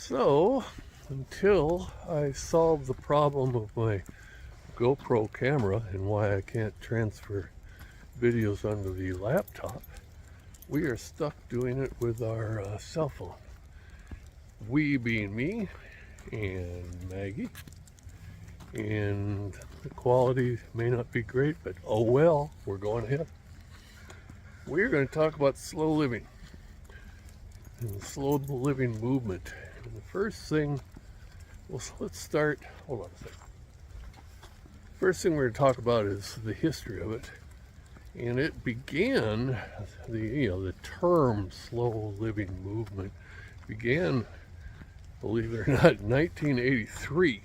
So, until I solve the problem of my GoPro camera and why I can't transfer videos onto the laptop, we are stuck doing it with our cell phone. We being me and Maggie. And the quality may not be great, but oh well, we're going ahead. We're going to talk about slow living and the slow living movement. And the first thing, well, let's start, hold on a second. First thing we're going to talk about is the history of it. And it began, the term slow living movement began, believe it or not, in 1983.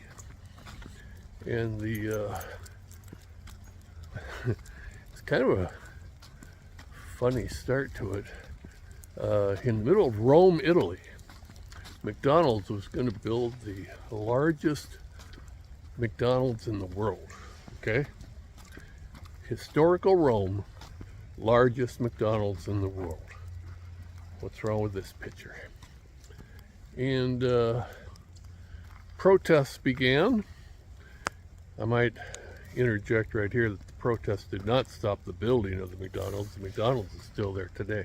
And it's kind of a funny start to it. In the middle of Rome, Italy, McDonald's was going to build the largest McDonald's in the world. Okay? Historical Rome, largest McDonald's in the world. What's wrong with this picture? And protests began. I might interject right here that the protests did not stop the building of the McDonald's. The McDonald's is still there today.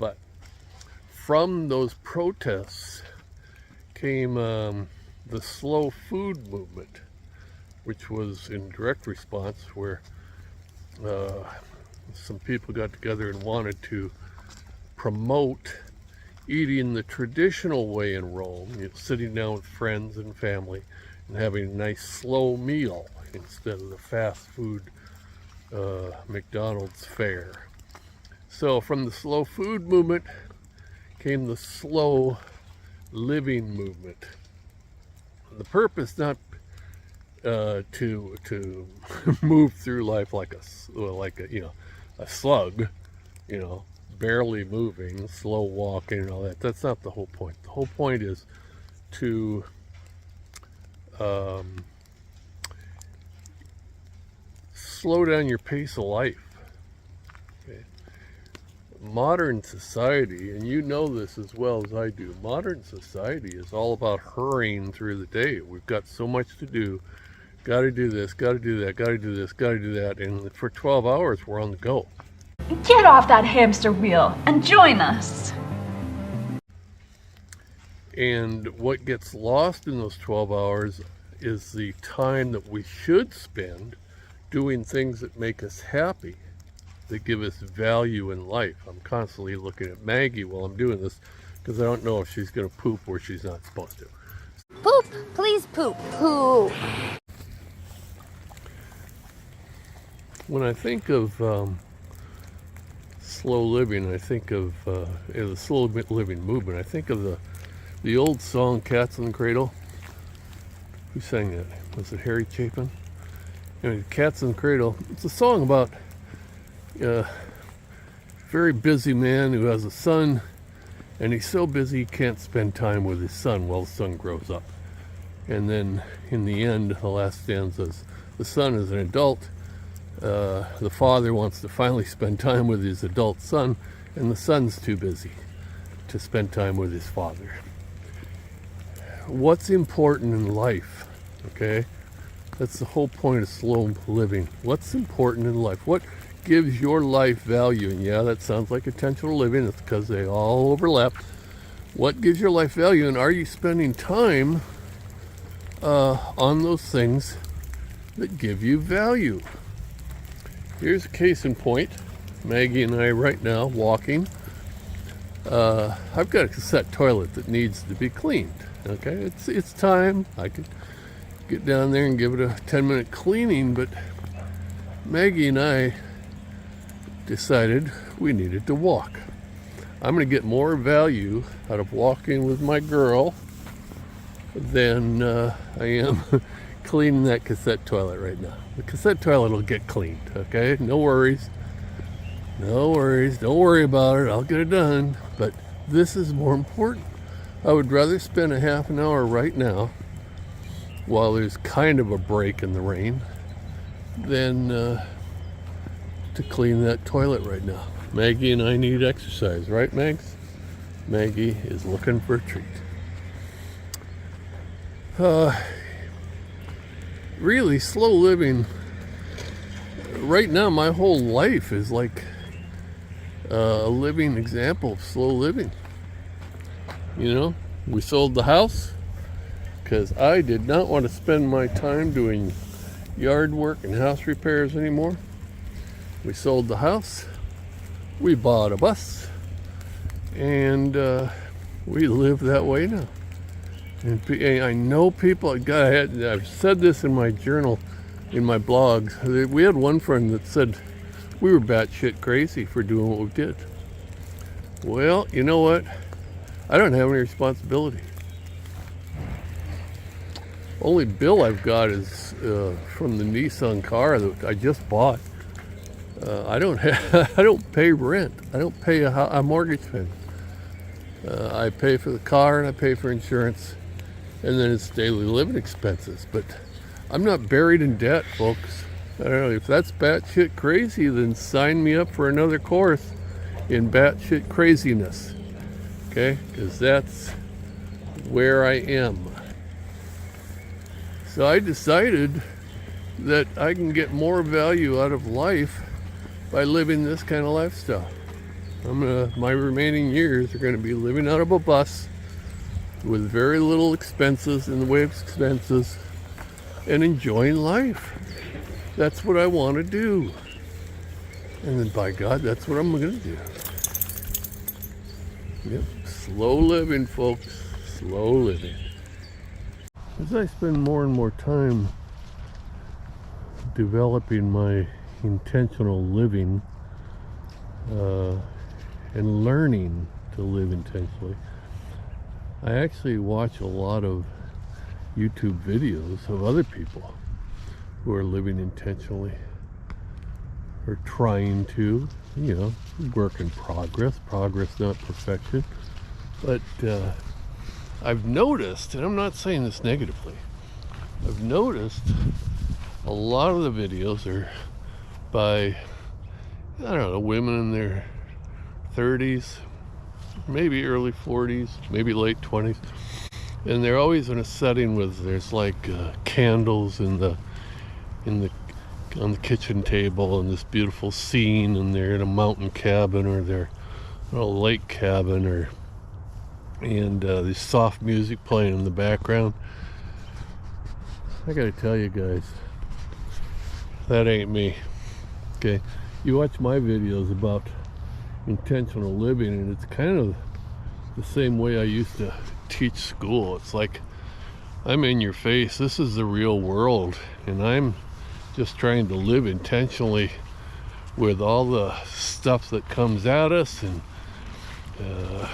But from those protests came the slow food movement, which was in direct response, where some people got together and wanted to promote eating the traditional way in Rome, sitting down with friends and family and having a nice slow meal instead of the fast food McDonald's fare. So from the slow food movement came the slow living movement. The purpose not to move through life like a slug, barely moving, slow walking and all that. That's not the whole point. The whole point is to slow down your pace of life. Okay. Modern society, and you know this as well as I do, modern society is all about hurrying through the day. We've got so much to do. Got to do this, got to do that, got to do this, got to do that. And for 12 hours, we're on the go. Get off that hamster wheel and join us. And what gets lost in those 12 hours is the time that we should spend doing things that make us happy, that give us value in life. I'm constantly looking at Maggie while I'm doing this because I don't know if she's going to poop where she's not supposed to. Poop, please poop, poop. When I think of slow living, I think of the slow living movement. I think of the old song "Cats in the Cradle." Who sang that? Was it Harry Chapin? Anyway, "Cats in the Cradle." It's a song about a very busy man who has a son, and he's so busy he can't spend time with his son while the son grows up. And then in the end, the last stanza is, the son is an adult. The father wants to finally spend time with his adult son, and the son's too busy to spend time with his father. What's important in life? Okay? That's the whole point of slow living. What's important in life? What gives your life value? And yeah, that sounds like intentional living. It's because they all overlap. What gives your life value? And are you spending time on those things that give you value? Here's a case in point. Maggie and I right now walking. I've got a cassette toilet that needs to be cleaned. Okay, it's time. I could get down there and give it a 10-minute cleaning, but Maggie and I decided we needed to walk. I'm going to get more value out of walking with my girl than I am cleaning that cassette toilet right now. The cassette toilet will get cleaned, okay? No worries. No worries. Don't worry about it. I'll get it done. But this is more important. I would rather spend a half an hour right now while there's kind of a break in the rain than to clean that toilet right now. Maggie and I need exercise, right, Megs? Maggie is looking for a treat. Really, slow living. Right now, my whole life is like a living example of slow living. You know, we sold the house because I did not want to spend my time doing yard work and house repairs anymore. We sold the house, we bought a bus, and we live that way now. And I know people, God, I've said this in my journal, in my blogs. We had one friend that said we were batshit crazy for doing what we did. Well, you know what? I don't have any responsibility. Only bill I've got is from the Nissan car that I just bought. I don't pay rent. I don't pay a mortgage payment. I pay for the car and I pay for insurance, and then it's daily living expenses. But I'm not buried in debt, folks. I don't know if that's batshit crazy. Then sign me up for another course in batshit craziness. Okay, because that's where I am. So I decided that I can get more value out of life by living this kind of lifestyle. My remaining years are going to be living out of a bus with very little expenses in the way of expenses and enjoying life. That's what I want to do. And then by God, that's what I'm going to do. Yep, slow living, folks, slow living. As I spend more and more time developing my intentional living and learning to live intentionally, I actually watch a lot of YouTube videos of other people who are living intentionally or trying to, you know, work in progress, not perfection. But I've noticed, and I'm not saying this negatively, I've noticed a lot of the videos are by, I don't know, women in their 30s, maybe early 40s, maybe late 20s, and they're always in a setting with there's like candles on the kitchen table and this beautiful scene, and they're in a mountain cabin or they're in a lake cabin, and this soft music playing in the background. I gotta tell you guys, that ain't me. Okay, you watch my videos about intentional living, and it's kind of the same way I used to teach school. It's like I'm in your face. This is the real world, and I'm just trying to live intentionally with all the stuff that comes at us, and you know,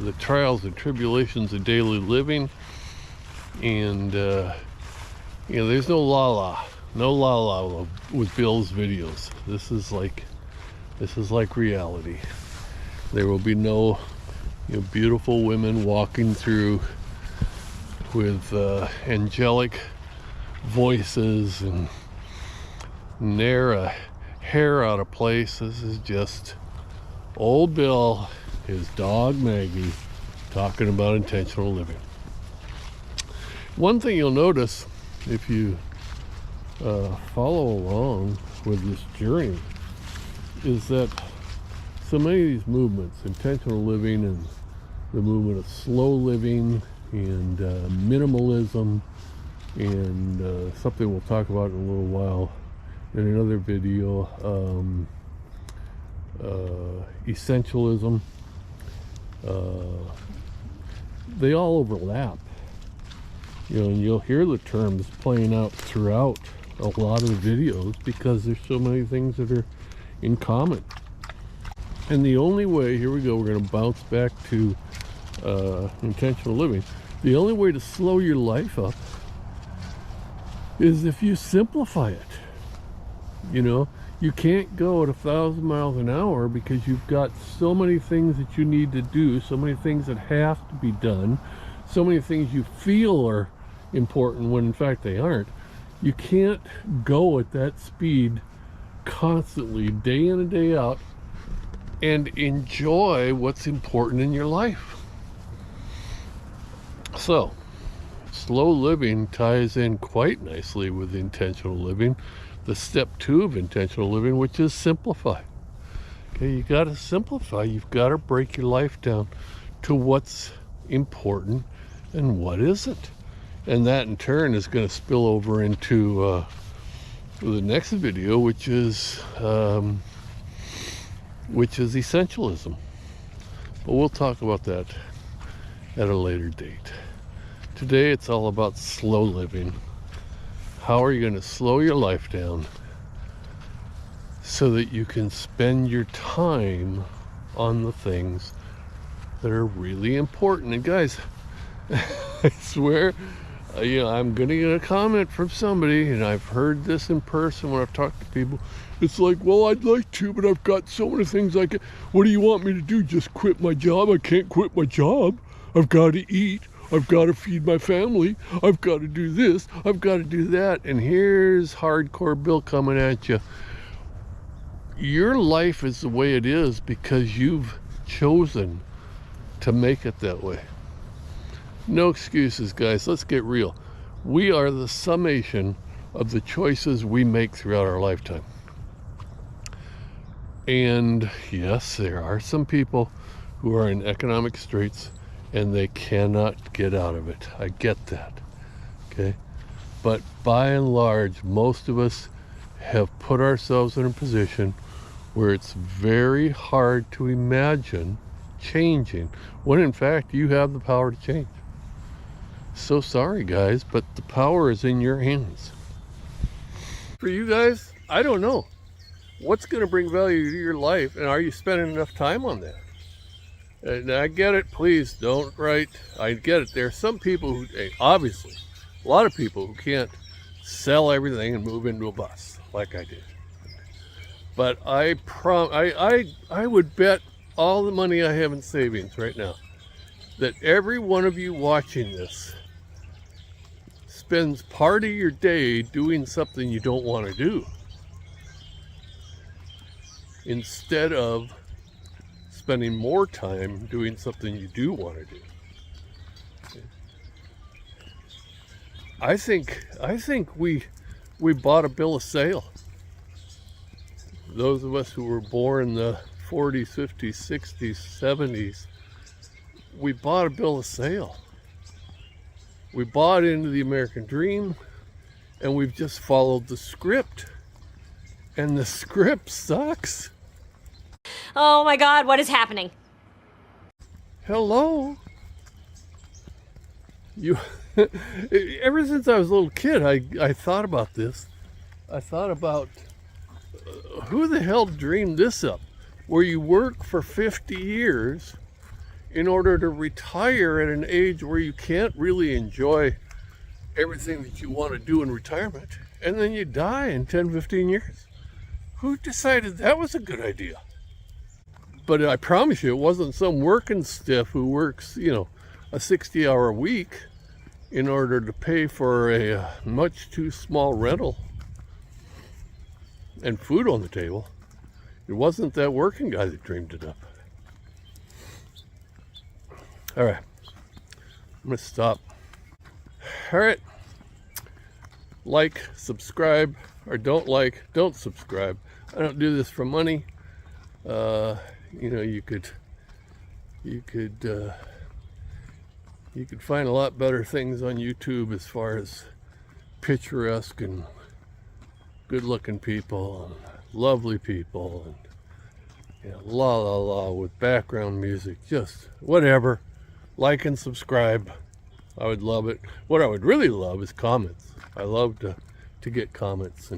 the trials and tribulations of daily living. And you know, there's no la la with Bill's videos. This is like reality. There will be no, you know, beautiful women walking through with angelic voices and ne'er a hair out of place. This is just old Bill, his dog Maggie, talking about intentional living. One thing you'll notice if you follow along with this journey is that so many of these movements, intentional living and the movement of slow living and minimalism, and something we'll talk about in a little while in another video, essentialism, they all overlap. You know, and you'll hear the terms playing out throughout a lot of the videos because there's so many things that are in common. And the only way, here we go, we're going to bounce back to intentional living. The only way to slow your life up is if you simplify it. You know, you can't go at 1,000 miles an hour because you've got so many things that you need to do, so many things that have to be done, so many things you feel are important when in fact they aren't. You can't go at that speed constantly, day in and day out, and enjoy what's important in your life. So Slow living ties in quite nicely with intentional living. The step 2 of intentional living, which is simplify. Okay, you got to simplify. You've got to break your life down to what's important and what isn't. And that in turn is going to spill over into the next video, which is essentialism. But we'll talk about that at a later date. Today it's all about slow living. How are you going to slow your life down so that you can spend your time on the things that are really important? And guys, I swear, I'm going to get a comment from somebody, and I've heard this in person when I've talked to people. It's like, well, I'd like to, but I've got so many things I can. What do you want me to do? Just quit my job? I can't quit my job. I've got to eat. I've got to feed my family. I've got to do this. I've got to do that. And here's hardcore Bill coming at you. Your life is the way it is because you've chosen to make it that way. No excuses, guys. Let's get real. We are the summation of the choices we make throughout our lifetime. And yes, there are some people who are in economic straits and they cannot get out of it. I get that. Okay? But by and large, most of us have put ourselves in a position where it's very hard to imagine changing, when in fact you have the power to change. So sorry, guys, but the power is in your hands. For you guys, I don't know. What's going to bring value to your life, and are you spending enough time on that? And I get it, please don't write. I get it. There are some people who, obviously, a lot of people who can't sell everything and move into a bus like I did. But I would bet all the money I have in savings right now that every one of you watching this spends part of your day doing something you don't want to do, instead of spending more time doing something you do want to do. I think we bought a bill of sale. Those of us who were born in the 40s, 50s, 60s, 70s, we bought a bill of sale. We bought into the American dream, and we've just followed the script. And the script sucks. Oh my God, what is happening? Hello? Ever since I was a little kid, I thought about this. I thought about who the hell dreamed this up? Where you work for 50 years in order to retire at an age where you can't really enjoy everything that you want to do in retirement, and then you die in 10, 15 years. Who decided that was a good idea? But I promise you, it wasn't some working stiff who works, a 60-hour week in order to pay for a much too small rental and food on the table. It wasn't that working guy that dreamed it up. All right, I'm gonna stop. All right, like, subscribe, or don't subscribe. I don't do this for money. You could find a lot better things on YouTube as far as picturesque and good-looking people and lovely people and la la la with background music, just whatever. Like and subscribe. I would love it. What I would really love is comments. I love to get comments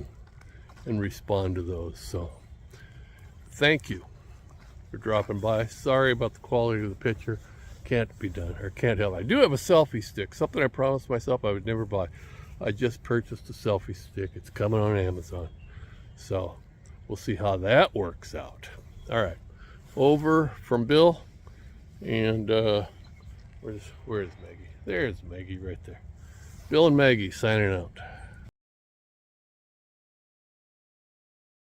and respond to those. So thank you for dropping by. Sorry about the quality of the picture. Can't be done, or can't help. I do have a selfie stick, something I promised myself I would never buy. I just purchased a selfie stick. It's coming on Amazon. So we'll see how that works out. All right, over from Bill, and where's Maggie? There's Maggie right there. Bill and Maggie signing out.